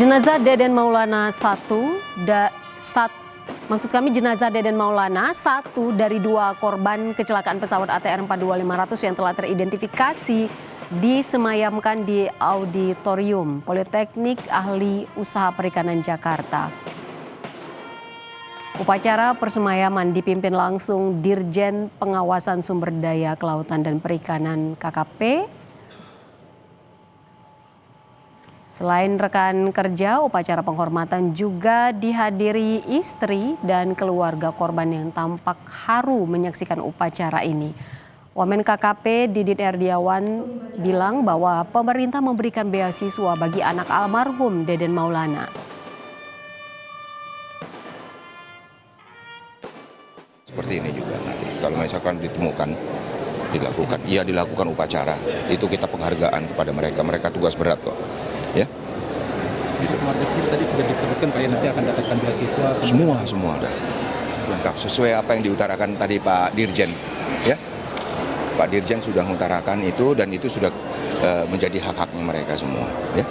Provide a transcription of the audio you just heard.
Jenazah Deden Maulana jenazah Deden Maulana, satu dari dua korban kecelakaan pesawat ATR 42500 yang telah teridentifikasi, disemayamkan di Auditorium Politeknik Ahli Usaha Perikanan Jakarta. Upacara persemayaman dipimpin langsung Dirjen Pengawasan Sumber Daya Kelautan dan Perikanan KKP. Selain rekan kerja, upacara penghormatan juga dihadiri istri dan keluarga korban yang tampak haru menyaksikan upacara ini. Wamen KKP Didin Erdiawan bilang bahwa pemerintah memberikan beasiswa bagi anak almarhum Deden Maulana. Seperti ini juga nanti kalau misalkan dilakukan upacara, itu kita penghargaan kepada mereka tugas berat kok. Ya. Gitu. Keluarga tadi sudah disebutkan Pak ya, nanti akan dapatkan beasiswa. Semua udah lengkap sesuai apa yang diutarakan tadi Pak Dirjen. Ya, Pak Dirjen sudah mengutarakan itu dan itu sudah menjadi hak-haknya mereka semua. Ya.